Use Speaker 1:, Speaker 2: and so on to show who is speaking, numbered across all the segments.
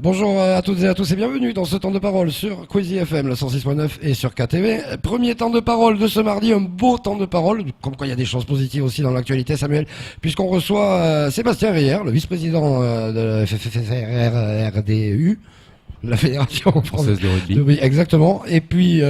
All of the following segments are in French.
Speaker 1: Bonjour à toutes et à tous et bienvenue dans ce temps de parole sur Quizy FM, la 106.9 et sur KTV. Premier temps de parole de ce mardi, un beau temps de parole, comme quoi il y a des choses positives aussi dans l'actualité, Samuel, puisqu'on reçoit Sébastien Reyer, le vice-président de la FFRDU, la Fédération française de rugby. Oui, exactement. Et puis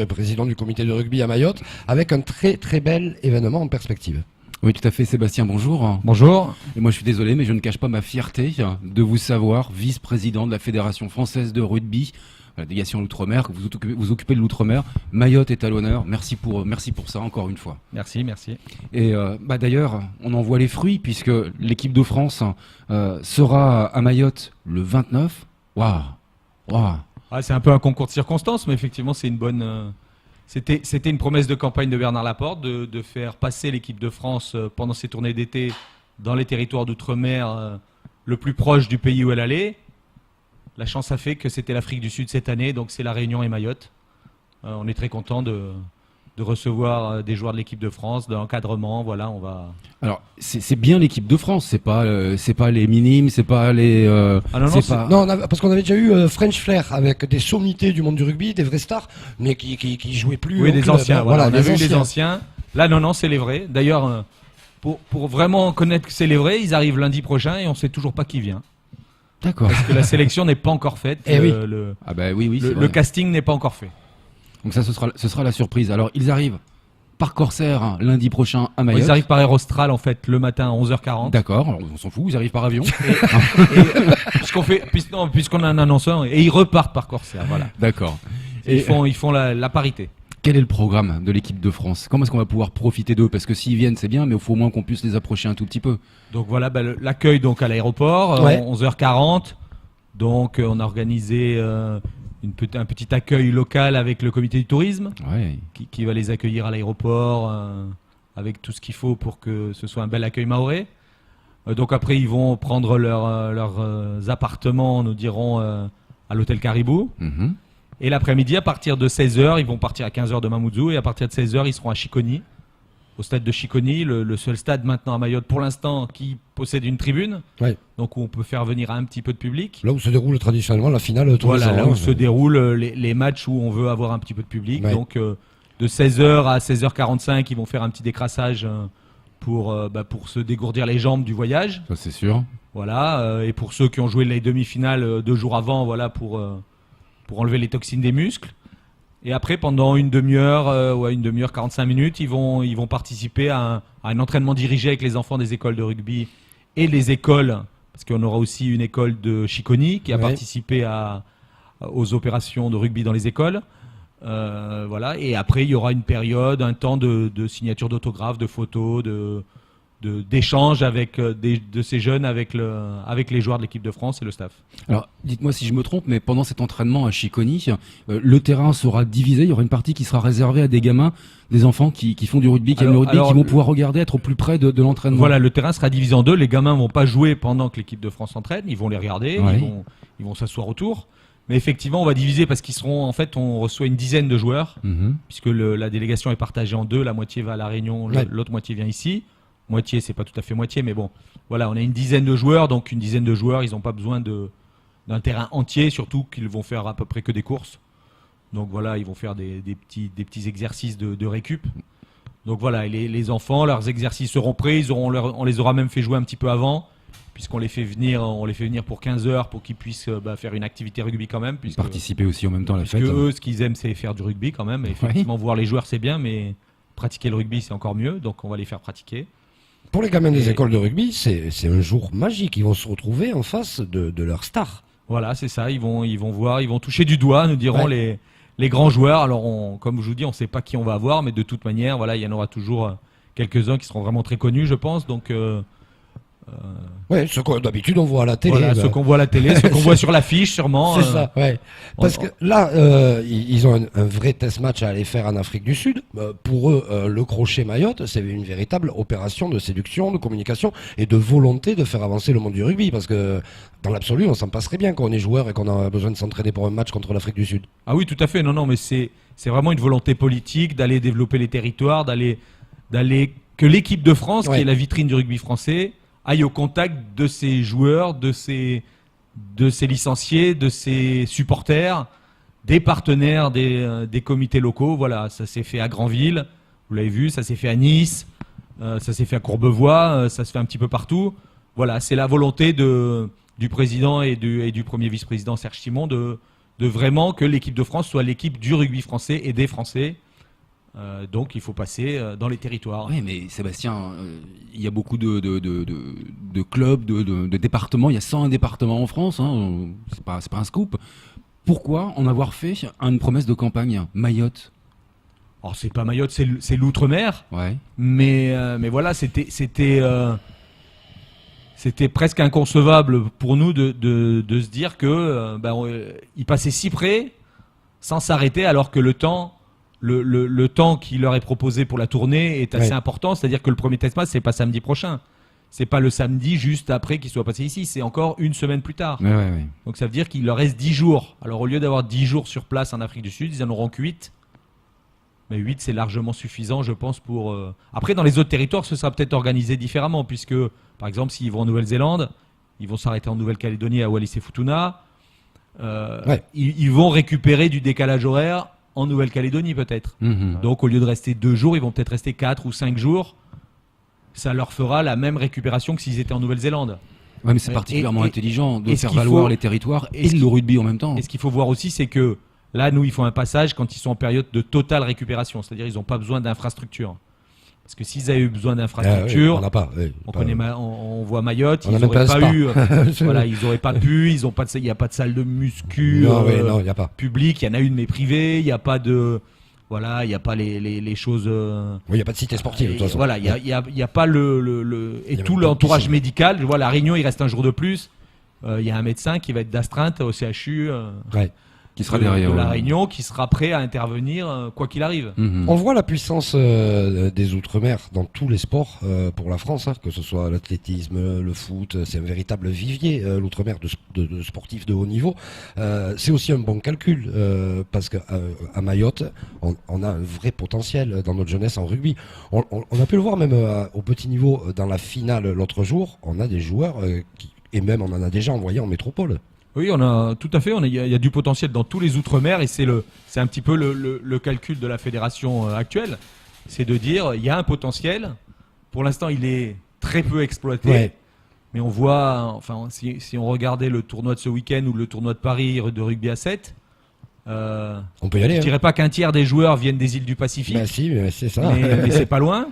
Speaker 1: président du comité de rugby à Mayotte, avec un très très bel événement en perspective.
Speaker 2: Oui, tout à fait, Sébastien, bonjour.
Speaker 3: Bonjour.
Speaker 2: Et moi, je suis désolé, mais je ne cache pas ma fierté de vous savoir vice-président de la Fédération française de rugby, la délégation à l'Outre-mer, que vous occupez de l'Outre-mer. Mayotte est à l'honneur. Merci pour ça, encore une fois.
Speaker 3: Merci.
Speaker 2: Et d'ailleurs, on en voit les fruits, puisque l'équipe de France sera à Mayotte le 29. Waouh.
Speaker 3: Ah, c'est un peu un concours de circonstances, mais effectivement, c'est une bonne... C'était une promesse de campagne de Bernard Laporte de faire passer l'équipe de France pendant ses tournées d'été dans les territoires d'outre-mer le plus proche du pays où elle allait. La chance a fait que c'était l'Afrique du Sud cette année, donc c'est la Réunion et Mayotte. On est très content de recevoir des joueurs de l'équipe de France, de l'encadrement, voilà, on va...
Speaker 2: Alors, c'est bien l'équipe de France, c'est pas les minimes, c'est pas les...
Speaker 1: Non, parce qu'on avait déjà eu French Flair avec des sommités du monde du rugby, des vrais stars, mais qui jouaient plus.
Speaker 3: Oui, des
Speaker 1: club.
Speaker 3: anciens, voilà, on a vu les anciens. Là, non, c'est les vrais. D'ailleurs, pour vraiment connaître que c'est les vrais, ils arrivent lundi prochain et on sait toujours pas qui vient.
Speaker 2: D'accord.
Speaker 3: Parce que la sélection n'est pas encore faite. Le casting n'est pas encore fait.
Speaker 2: Donc ça, ce sera la surprise. Alors, ils arrivent par Corsair lundi prochain à Mayotte.
Speaker 3: Ils arrivent par Aérostral en fait le matin à 11h40.
Speaker 2: D'accord, on s'en fout, ils arrivent par avion.
Speaker 3: Puisqu'on a un annonceur, et ils repartent par Corsair, voilà.
Speaker 2: D'accord.
Speaker 3: Ils font la parité.
Speaker 2: Quel est le programme de l'équipe de France? Comment est-ce qu'on va pouvoir profiter d'eux? Parce que s'ils viennent, c'est bien, mais il faut au moins qu'on puisse les approcher un tout petit peu.
Speaker 3: Donc voilà, l'accueil donc à l'aéroport, 11h40. Donc on a organisé... un petit accueil local avec le comité du tourisme qui va les accueillir à l'aéroport avec tout ce qu'il faut pour que ce soit un bel accueil mahorais. Donc après ils vont prendre leurs appartements, nous dirons, à l'hôtel Caribou.
Speaker 2: Mm-hmm.
Speaker 3: Et l'après-midi à partir de 16h, ils vont partir à 15h de Mamoudzou et à partir de 16h ils seront à Chiconi, au stade de Chiconi, le seul stade maintenant à Mayotte pour l'instant qui possède une tribune, donc où on peut faire venir un petit peu de public.
Speaker 1: Là où se déroule traditionnellement la finale tous les ans.
Speaker 3: Là où se déroulent les matchs où on veut avoir un petit peu de public. Ouais. Donc de 16h à 16h45, ils vont faire un petit décrassage pour se dégourdir les jambes du voyage.
Speaker 2: Ça c'est sûr.
Speaker 3: Voilà, et pour ceux qui ont joué les demi-finales 2 jours avant, voilà, pour enlever les toxines des muscles. Et après, pendant une demi-heure, 45 minutes, ils vont participer à un entraînement dirigé avec les enfants des écoles de rugby et les écoles, parce qu'on aura aussi une école de Chiconi qui a participé aux opérations de rugby dans les écoles. Voilà. Et après, il y aura une période, un temps de signature d'autographes, de photos, d'échanges avec de ces jeunes avec les joueurs de l'équipe de France et le staff.
Speaker 2: Alors, dites-moi si je me trompe, mais pendant cet entraînement à Chiconi, le terrain sera divisé. Il y aura une partie qui sera réservée à des gamins, des enfants qui font du rugby, qui aiment le rugby, qui vont pouvoir regarder, être au plus près de l'entraînement.
Speaker 3: Voilà, le terrain sera divisé en 2. Les gamins vont pas jouer pendant que l'équipe de France s'entraîne. Ils vont les regarder, ils vont s'asseoir autour. Mais effectivement, on va diviser parce qu'ils seront, en fait, on reçoit une dizaine de joueurs, puisque la délégation est partagée en 2. La moitié va à La Réunion, l'autre moitié vient ici. Moitié, c'est pas tout à fait moitié, mais bon, voilà, on a une dizaine de joueurs, donc une dizaine de joueurs, ils n'ont pas besoin d'un terrain entier, surtout qu'ils vont faire à peu près que des courses. Donc voilà, ils vont faire des petits exercices de récup. Donc voilà, les enfants, leurs exercices seront prêts, on les aura même fait jouer un petit peu avant, puisqu'on les fait venir pour 15 heures pour qu'ils puissent faire une activité rugby quand même.
Speaker 2: Participer aussi en même temps à la fête.
Speaker 3: Parce que eux, ce qu'ils aiment, c'est faire du rugby quand même. Et effectivement, voir les joueurs, c'est bien, mais pratiquer le rugby, c'est encore mieux, donc on va les faire pratiquer.
Speaker 1: Pour les gamins des écoles de rugby, c'est un jour magique. Ils vont se retrouver en face de leur star.
Speaker 3: Voilà, c'est ça. Ils vont voir, ils vont toucher du doigt, nous dirons les grands joueurs. Alors, comme je vous dis, on ne sait pas qui on va avoir, mais de toute manière, voilà, il y en aura toujours quelques-uns qui seront vraiment très connus, je pense. Donc,
Speaker 1: ce qu'on d'habitude on voit à la télé.
Speaker 3: Voilà, ceux qu'on voit à la télé, ceux qu'on voit sur l'affiche, sûrement.
Speaker 1: C'est ça, ouais. Parce que là, ils ont un vrai test match à aller faire en Afrique du Sud. Pour eux, le crochet Mayotte, c'est une véritable opération de séduction, de communication et de volonté de faire avancer le monde du rugby. Parce que dans l'absolu, on s'en passerait bien quand on est joueur et qu'on a besoin de s'entraîner pour un match contre l'Afrique du Sud.
Speaker 3: Ah oui, tout à fait. Non, mais c'est vraiment une volonté politique d'aller développer les territoires, d'aller que l'équipe de France, qui est la vitrine du rugby français, aille au contact de ces joueurs, de ces de ses licenciés, de ses supporters, des partenaires, des comités locaux. Voilà, ça s'est fait à Granville, vous l'avez vu, ça s'est fait à Nice, ça s'est fait à Courbevoie, ça se fait un petit peu partout. Voilà, c'est la volonté du président et du premier vice-président Serge Simon de vraiment que l'équipe de France soit l'équipe du rugby français et des Français. Donc il faut passer dans les territoires.
Speaker 2: Oui, mais Sébastien, il y a beaucoup de clubs, de départements. Il y a 101 départements en France. Hein. C'est pas un scoop. Pourquoi en avoir fait une promesse de campagne Mayotte?
Speaker 3: Alors c'est pas Mayotte, c'est l'outre-mer.
Speaker 2: Ouais.
Speaker 3: Mais voilà, c'était presque inconcevable pour nous de se dire que ils passaient si près sans s'arrêter, alors que le temps qui leur est proposé pour la tournée est assez important. C'est-à-dire que le premier test match, c'est pas samedi prochain. C'est pas le samedi juste après qu'ils soient passés ici. C'est encore une semaine plus tard.
Speaker 2: Ouais.
Speaker 3: Donc ça veut dire qu'il leur reste 10 jours. Alors au lieu d'avoir 10 jours sur place en Afrique du Sud, ils en auront que 8. Mais 8, c'est largement suffisant, je pense, pour... Après, dans les autres territoires, ce sera peut-être organisé différemment, puisque, par exemple, s'ils vont en Nouvelle-Zélande, ils vont s'arrêter en Nouvelle-Calédonie, à Wallis et Futuna. Ils vont récupérer du décalage horaire en Nouvelle-Calédonie, peut-être. Donc, au lieu de rester 2 jours, ils vont peut-être rester 4 ou 5 jours. Ça leur fera la même récupération que s'ils étaient en Nouvelle-Zélande.
Speaker 2: Ouais, mais c'est particulièrement intelligent de faire valoir les territoires et le rugby en même temps.
Speaker 3: Et ce qu'il faut voir aussi, c'est que là, nous, ils font un passage quand ils sont en période de totale récupération. C'est-à-dire qu'ils n'ont pas besoin d'infrastructures. Parce que s'ils avaient eu besoin d'infrastructures,
Speaker 1: on n'a pas.
Speaker 3: On voit Mayotte,
Speaker 1: ils
Speaker 3: n'auraient pas eu. Voilà, ils n'auraient pas pu. Il n'y a pas de salle de muscu
Speaker 1: non, y a pas.
Speaker 3: publique. Il y en a une mais privée. Il n'y a pas de. Voilà, il n'y a pas les choses.
Speaker 1: Il n'y a pas de cité sportive de toute façon.
Speaker 3: Voilà, il y a pas et tout l'entourage médical. Je vois, à La Réunion, il reste un jour de plus. Il y a un médecin qui va être d'astreinte au CHU.
Speaker 2: Qui sera derrière
Speaker 3: de La Réunion, qui sera prêt à intervenir quoi qu'il arrive.
Speaker 1: On voit la puissance des Outre-mer dans tous les sports pour la France, que ce soit l'athlétisme, le foot, c'est un véritable vivier, l'Outre-mer de sportifs de haut niveau. C'est aussi un bon calcul, parce qu'à Mayotte, on a un vrai potentiel dans notre jeunesse en rugby. On a pu le voir même au petit niveau dans la finale l'autre jour, on a des joueurs et même on en a déjà envoyé en métropole.
Speaker 3: Oui, on a tout à fait. Il y a du potentiel dans tous les outre-mer et c'est un petit peu le calcul de la fédération actuelle. C'est de dire il y a un potentiel. Pour l'instant, il est très peu exploité. Mais on voit, si on regardait le tournoi de ce week-end ou le tournoi de Paris de rugby à 7,
Speaker 1: on peut y aller.
Speaker 3: Je dirais pas qu'un tiers des joueurs viennent des îles du Pacifique.
Speaker 1: Ben si, mais c'est ça.
Speaker 3: Mais c'est pas loin,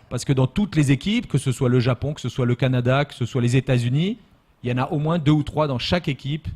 Speaker 3: parce que dans toutes les équipes, que ce soit le Japon, que ce soit le Canada, que ce soit les États-Unis, il y en a au moins 2 ou 3 dans chaque équipe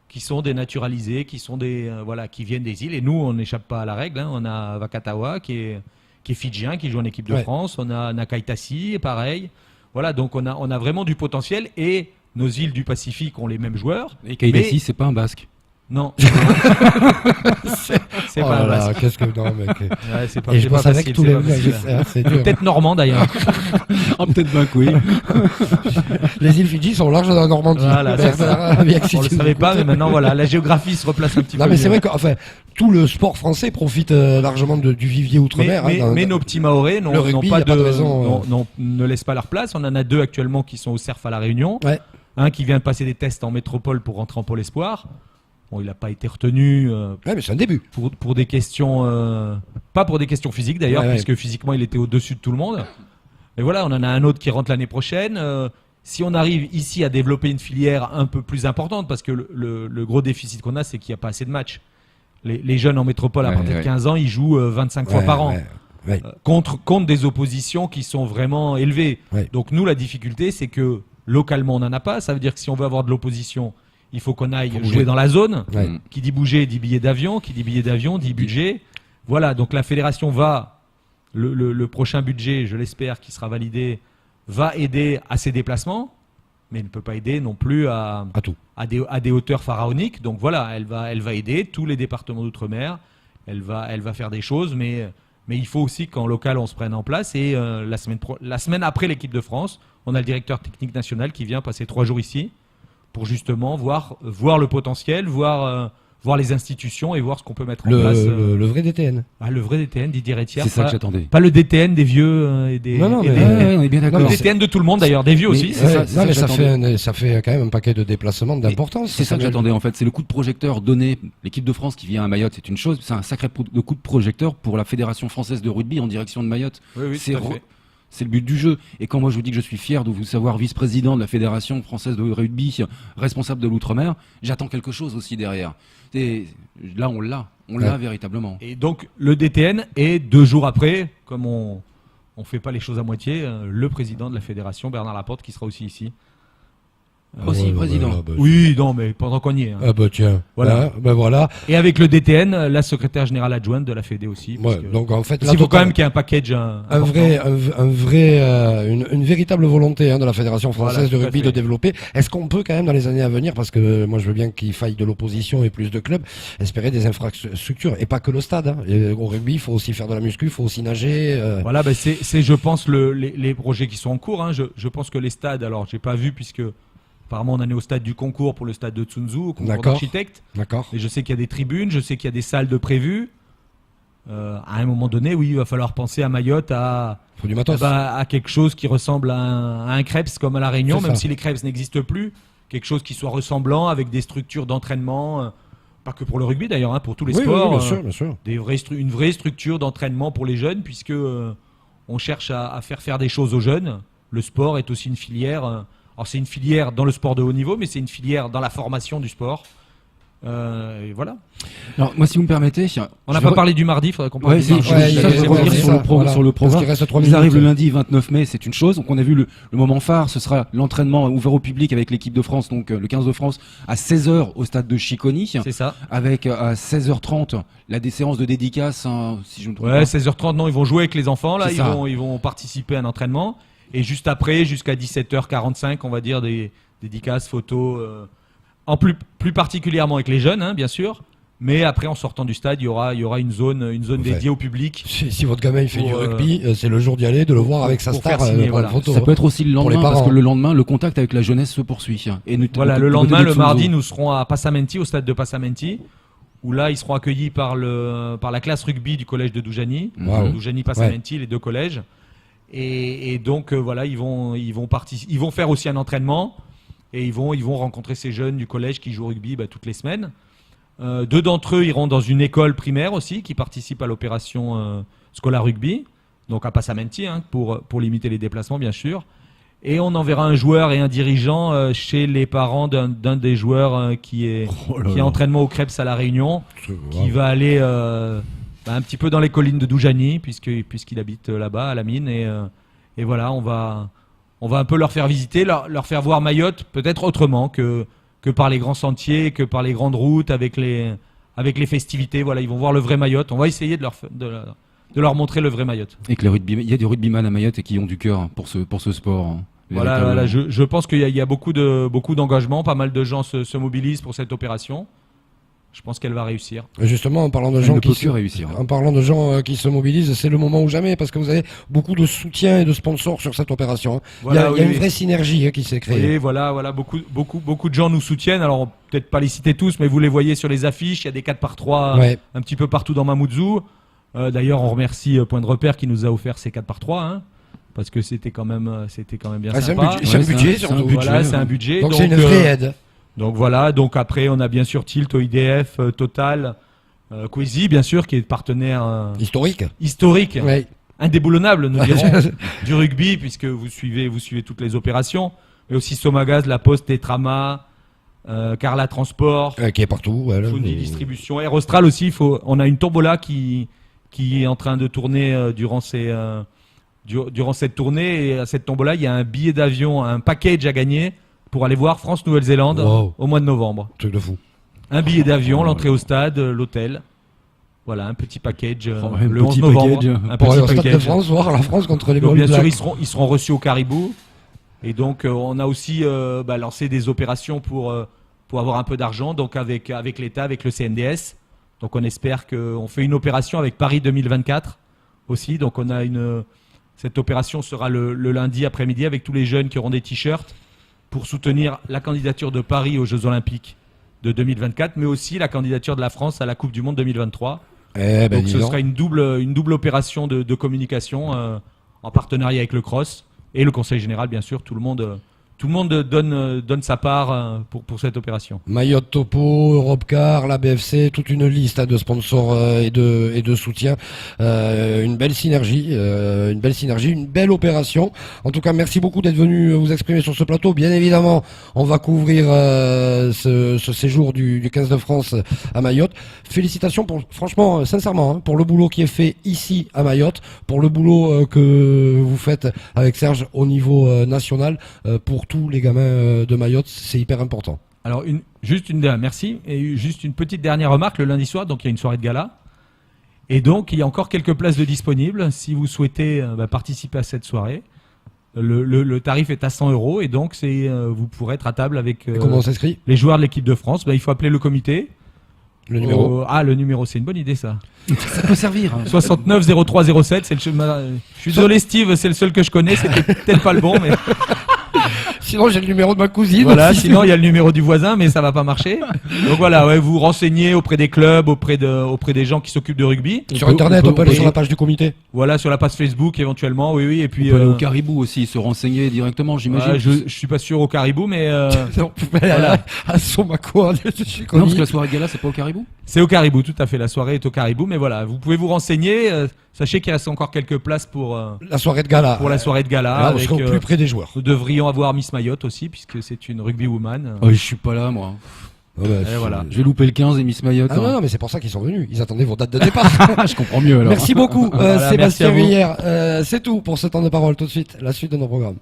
Speaker 3: qui sont des naturalisés, qui sont qui viennent des îles. Et nous, on n'échappe pas à la règle. On a Vakatawa qui est fidjien, qui joue en équipe de France. On a Nakaitasi, pareil. Voilà, donc on a vraiment du potentiel. Et nos îles du Pacifique ont les mêmes joueurs.
Speaker 2: Et Kaitasi, c'est pas un Basque.
Speaker 3: Non. C'est pas un Basque.
Speaker 1: Qu'est-ce que non, mec.
Speaker 3: C'est pas,
Speaker 1: et je pense avec tous les
Speaker 3: peut-être normand d'ailleurs.
Speaker 2: Peut-être Basque, oui.
Speaker 1: Les îles Fidji sont larges dans la Normandie.
Speaker 3: Voilà, on le savait pas, mais maintenant voilà, la géographie se replace un petit peu.
Speaker 1: Non, mais c'est vrai que tout le sport français profite largement du vivier outre-mer.
Speaker 3: Mais nos petits Mahorais ne laissent pas leur place. On en a 2 actuellement qui sont au CERF à La Réunion. Un qui vient de passer des tests en métropole pour rentrer en Pôle Espoir. Bon, il n'a pas été retenu
Speaker 1: mais c'est un début.
Speaker 3: Pour des questions, pas pour des questions physiques d'ailleurs, puisque physiquement il était au-dessus de tout le monde. Mais voilà, on en a un autre qui rentre l'année prochaine. Si on arrive ici à développer une filière un peu plus importante, parce que le gros déficit qu'on a, c'est qu'il n'y a pas assez de matchs. Les jeunes en métropole à partir de 15 ans, ils jouent 25 fois par an. Contre des oppositions qui sont vraiment élevées. Donc nous, la difficulté, c'est que localement, on n'en a pas. Ça veut dire que si on veut avoir de l'opposition, il faut qu'on aille jouer dans la zone. Qui dit bouger dit billet d'avion. Qui dit billet d'avion dit budget. Voilà, donc la fédération va, le prochain budget, je l'espère, qui sera validé, va aider à ces déplacements, mais ne peut pas aider non plus à des hauteurs pharaoniques. Donc voilà, elle va aider tous les départements d'outre-mer. Elle va faire des choses, mais il faut aussi qu'en local, on se prenne en place. Et la semaine après l'équipe de France, on a le directeur technique national qui vient passer 3 jours ici, pour justement voir le potentiel, voir voir les institutions et voir ce qu'on peut mettre en place.
Speaker 1: Le vrai DTN.
Speaker 3: Le vrai DTN, Didier Retière.
Speaker 2: C'est ça que j'attendais.
Speaker 3: Pas le DTN des vieux et des.
Speaker 1: Non,
Speaker 3: et
Speaker 1: mais
Speaker 3: des-
Speaker 2: on est bien d'accord.
Speaker 3: Le DTN de tout le monde d'ailleurs, des vieux aussi.
Speaker 2: c'est ça,
Speaker 1: Non, mais ça
Speaker 2: j'attendais.
Speaker 1: fait quand même un paquet de déplacements d'importance.
Speaker 2: C'est ça que j'attendais en fait. C'est le coup de projecteur donné. L'équipe de France qui vient à Mayotte, c'est une chose. C'est un sacré coup de projecteur pour la Fédération française de rugby en direction de Mayotte.
Speaker 3: Oui,
Speaker 2: C'est
Speaker 3: tout à fait.
Speaker 2: C'est le but du jeu. Et quand moi je vous dis que je suis fier de vous savoir vice-président de la Fédération française de rugby, responsable de l'outre-mer, j'attends quelque chose aussi derrière. Et là, on l'a véritablement.
Speaker 3: Et donc le DTN est 2 jours après, comme on fait pas les choses à moitié, le président de la fédération, Bernard Laporte, qui sera aussi ici.
Speaker 2: Aussi, président.
Speaker 3: Oui, non, mais pendant qu'on y est.
Speaker 1: Ah bah tiens,
Speaker 3: Voilà.
Speaker 1: voilà.
Speaker 3: Et avec le DTN, la secrétaire générale adjointe de la Fédé aussi. Parce
Speaker 1: Ouais,
Speaker 3: que-
Speaker 1: donc en fait,
Speaker 3: parce qu'il faut quand même qu'il y ait un package
Speaker 1: une véritable volonté de la Fédération française
Speaker 3: Voilà,
Speaker 1: de
Speaker 3: tout à
Speaker 1: rugby
Speaker 3: fait.
Speaker 1: de développer. Est-ce qu'on peut quand même dans les années à venir, parce que moi je veux bien qu'il faille de l'opposition et plus de clubs, espérer des infrastructures et pas que le stade. Et au rugby, il faut aussi faire de la muscu, il faut aussi nager.
Speaker 3: Voilà, c'est je pense les projets qui sont en cours. Je pense que les stades, alors j'ai pas vu puisque apparemment on en est au stade du concours pour le stade de Tsunzu, au concours
Speaker 1: D'accord.
Speaker 3: d'architectes.
Speaker 1: D'accord.
Speaker 3: Et je sais qu'il y a des tribunes, je sais qu'il y a des salles de prévues. À un moment donné, oui, il va falloir penser à Mayotte
Speaker 1: Faut du matos.
Speaker 3: à quelque chose qui ressemble à un Crêpes comme à La Réunion,
Speaker 1: C'est
Speaker 3: même
Speaker 1: ça.
Speaker 3: si les Crêpes n'existent plus. Quelque chose qui soit ressemblant avec des structures d'entraînement, pas que pour le rugby d'ailleurs, pour tous les
Speaker 1: Oui,
Speaker 3: sports.
Speaker 1: oui, bien sûr, bien sûr.
Speaker 3: Une vraie structure d'entraînement pour les jeunes, puisque on cherche à faire des choses aux jeunes. Le sport est aussi une filière. Alors c'est une filière dans le sport de haut niveau, mais c'est une filière dans la formation du sport. Et voilà.
Speaker 2: Alors, moi, si vous me permettez,
Speaker 3: On n'a pas parlé du mardi, il faudrait qu'on parle
Speaker 2: Ouais,
Speaker 3: du
Speaker 2: si,
Speaker 3: mardi.
Speaker 2: je
Speaker 1: Ouais, il y a-
Speaker 2: vais
Speaker 1: c'est
Speaker 2: revenir
Speaker 1: ça,
Speaker 2: sur le
Speaker 1: voilà.
Speaker 2: sur le
Speaker 1: Parce
Speaker 2: programme.
Speaker 1: qu'il reste 3
Speaker 2: Ils
Speaker 1: minutes.
Speaker 2: arrivent le lundi 29 mai, c'est une chose. Donc on a vu le moment phare, ce sera l'entraînement ouvert au public avec l'équipe de France, donc le 15 de France, à 16h au stade de Chicony,
Speaker 3: C'est ça.
Speaker 2: avec à 16h30 la séance de dédicace, si je me trompe
Speaker 3: Ouais,
Speaker 2: pas.
Speaker 3: 16h30, non, ils vont jouer avec les enfants, là,
Speaker 2: C'est ça.
Speaker 3: ils vont participer à un entraînement. Et juste après, jusqu'à 17h45, on va dire des dédicaces, photos, en plus particulièrement avec les jeunes, bien sûr. Mais après, en sortant du stade, il y aura une zone
Speaker 1: Ouais.
Speaker 3: dédiée au public.
Speaker 1: Si votre gamin il fait
Speaker 3: Pour,
Speaker 1: du rugby, c'est le jour d'y aller, de le voir avec sa
Speaker 3: pour
Speaker 1: star
Speaker 3: faire signer,
Speaker 1: prendre
Speaker 3: voilà.
Speaker 1: une photo.
Speaker 2: Ça peut être aussi le
Speaker 1: Pour les
Speaker 2: lendemain, parce
Speaker 1: parents.
Speaker 2: que le lendemain, le contact avec la jeunesse se poursuit. Et
Speaker 3: Voilà,
Speaker 2: du
Speaker 3: le
Speaker 2: côté
Speaker 3: lendemain,
Speaker 2: de
Speaker 3: le
Speaker 2: Tsunzu.
Speaker 3: mardi, nous serons à Passamenti, au stade de Passamenti, où là, ils seront accueillis par la classe rugby du collège de Doujani.
Speaker 1: Wow.
Speaker 3: Doujani, Passamenti, les 2 collèges. Et donc, voilà, ils vont faire aussi un entraînement et ils vont rencontrer ces jeunes du collège qui jouent au rugby toutes les semaines. 2 d'entre eux iront dans une école primaire aussi qui participe à l'opération Scola Rugby, donc à Passamenti, pour limiter les déplacements, bien sûr. Et on enverra un joueur et un dirigeant chez les parents d'un des joueurs qui est entraînement au Crêpes à La Réunion, qui va aller un petit peu dans les collines de Doujani, puisqu'il habite là-bas, à la mine. Et voilà, on va un peu leur faire visiter, leur faire voir Mayotte, peut-être autrement que par les grands sentiers, que par les grandes routes, avec les festivités. Voilà, ils vont voir le vrai Mayotte. On va essayer de leur montrer le vrai Mayotte.
Speaker 2: Et que il y a des rugbyman à Mayotte et qui ont du cœur pour ce sport.
Speaker 3: Voilà, je pense qu'il y a beaucoup d'engagement, pas mal de gens se mobilisent pour cette opération. Je pense qu'elle va réussir.
Speaker 1: Justement, en parlant de
Speaker 2: Elle
Speaker 1: gens
Speaker 2: ne
Speaker 1: qui
Speaker 2: peut
Speaker 1: se,
Speaker 2: que réussir.
Speaker 1: en parlant de gens qui se mobilisent, c'est le moment ou jamais, parce que vous avez beaucoup de soutien et de sponsors sur cette opération.
Speaker 3: Voilà,
Speaker 1: il y a
Speaker 3: oui.
Speaker 1: une vraie synergie qui s'est créée.
Speaker 3: Et voilà, beaucoup de gens nous soutiennent. Alors peut-être pas les citer tous, mais vous les voyez sur les affiches. Il y a des 4x3
Speaker 1: Ouais.
Speaker 3: un petit peu partout dans Mamoudzou. D'ailleurs, on remercie Point de Repère qui nous a offert ces 4x3, parce que c'était quand même bien
Speaker 1: Ah, c'est un
Speaker 3: sympa.
Speaker 1: budget, c'est un
Speaker 2: Ouais,
Speaker 1: budget
Speaker 2: c'est un
Speaker 1: surtout.
Speaker 2: budget.
Speaker 3: Voilà, c'est un budget.
Speaker 1: Donc c'est une vraie aide.
Speaker 3: Donc voilà, donc après on a bien sûr Tilt, OIDF, Total, Queasy bien sûr qui est partenaire
Speaker 1: Historique.
Speaker 3: historique,
Speaker 1: Ouais.
Speaker 3: indéboulonnable nous dirons, du rugby puisque vous suivez toutes les opérations, mais aussi Somagaz, La Poste, Tetrama, Carla Transport,
Speaker 1: Qui est partout. Voilà.
Speaker 3: Fundi Distribution, Air Austral aussi. On a une tombola qui est en train de tourner durant cette tournée, et à cette tombola il y a un billet d'avion, un package à gagner pour aller voir France-Nouvelle-Zélande
Speaker 1: Wow.
Speaker 3: au mois de novembre.
Speaker 1: Truc de fou.
Speaker 3: Un billet d'avion, l'entrée au stade, l'hôtel. Voilà, un petit package
Speaker 2: un
Speaker 3: le 11
Speaker 2: petit
Speaker 3: novembre.
Speaker 2: package.
Speaker 3: Un
Speaker 1: Pour aller
Speaker 3: petit
Speaker 1: au Stade de
Speaker 3: package.
Speaker 1: France, voir la France contre les
Speaker 3: Donc,
Speaker 1: All
Speaker 3: bien sûr,
Speaker 1: Blacks.
Speaker 3: ils seront reçus au Caribou. Et donc, on a aussi lancé des opérations pour avoir un peu d'argent, donc avec l'État, avec le CNDS. Donc, on espère qu'on fait une opération avec Paris 2024 aussi. Donc, cette opération sera le lundi après-midi avec tous les jeunes qui auront des t-shirts pour soutenir la candidature de Paris aux Jeux Olympiques de 2024, mais aussi la candidature de la France à la Coupe du Monde 2023.
Speaker 1: Donc
Speaker 3: ce sera une double opération de communication en partenariat avec le CROSS et le Conseil Général, bien sûr. Tout le monde donne sa part pour cette opération.
Speaker 1: Mayotte Topo, Europcar, la BFC, toute une liste de sponsors et de soutien. Une belle synergie, une belle opération. En tout cas, merci beaucoup d'être venu vous exprimer sur ce plateau. Bien évidemment, on va couvrir ce séjour du 15 de France à Mayotte. Félicitations franchement, sincèrement, pour le boulot qui est fait ici à Mayotte, pour le boulot que vous faites avec Serge au niveau national, pour tous les gamins de Mayotte, c'est hyper important.
Speaker 3: Alors, merci. Et juste une petite dernière remarque. Le lundi soir, donc il y a une soirée de gala. Et donc, il y a encore quelques places de disponibles. Si vous souhaitez participer à cette soirée, le tarif est à 100 €. Et donc, vous pourrez être à table avec
Speaker 1: comment on s'inscrit
Speaker 3: les joueurs de l'équipe de France. Il faut appeler le comité.
Speaker 1: Le numéro.
Speaker 3: Le numéro, c'est une bonne idée, ça.
Speaker 2: Ça peut servir.
Speaker 3: 69 03 07. Je suis désolé, Steve, c'est le seul que je connais. C'était peut-être pas le bon, mais.
Speaker 1: Sinon, j'ai le numéro de ma cousine.
Speaker 3: Voilà, sinon il y a le numéro du voisin, mais ça va pas marcher. Donc voilà, vous renseignez auprès des clubs, auprès des gens qui s'occupent de rugby.
Speaker 1: Sur Internet, on peut aller sur la page du comité.
Speaker 3: Voilà, sur la page Facebook éventuellement, oui. Et puis
Speaker 2: on peut aller au Caribou aussi, se renseigner directement, j'imagine.
Speaker 3: Je suis pas sûr au Caribou, mais
Speaker 1: on peut aller à Somaco.
Speaker 2: Non, parce que la soirée gala, c'est pas au Caribou.
Speaker 3: C'est au Caribou, tout à fait. La soirée est au Caribou, mais voilà, vous pouvez vous renseigner. Sachez qu'il reste encore quelques places pour
Speaker 1: la soirée de gala.
Speaker 3: Pour la soirée de gala.
Speaker 1: Là, on sera au plus près des joueurs.
Speaker 3: Nous devrions avoir Miss Mayotte aussi, puisque c'est une rugby woman.
Speaker 2: Je suis pas là, moi.
Speaker 3: Voilà.
Speaker 2: Je vais louper le 15 et Miss Mayotte.
Speaker 1: Non, mais c'est pour ça qu'ils sont venus. Ils attendaient vos dates de départ.
Speaker 2: Je comprends mieux alors.
Speaker 1: Merci beaucoup, Sébastien
Speaker 3: merci
Speaker 1: Villière. C'est tout pour ce temps de parole. Tout de suite, la suite de nos programmes.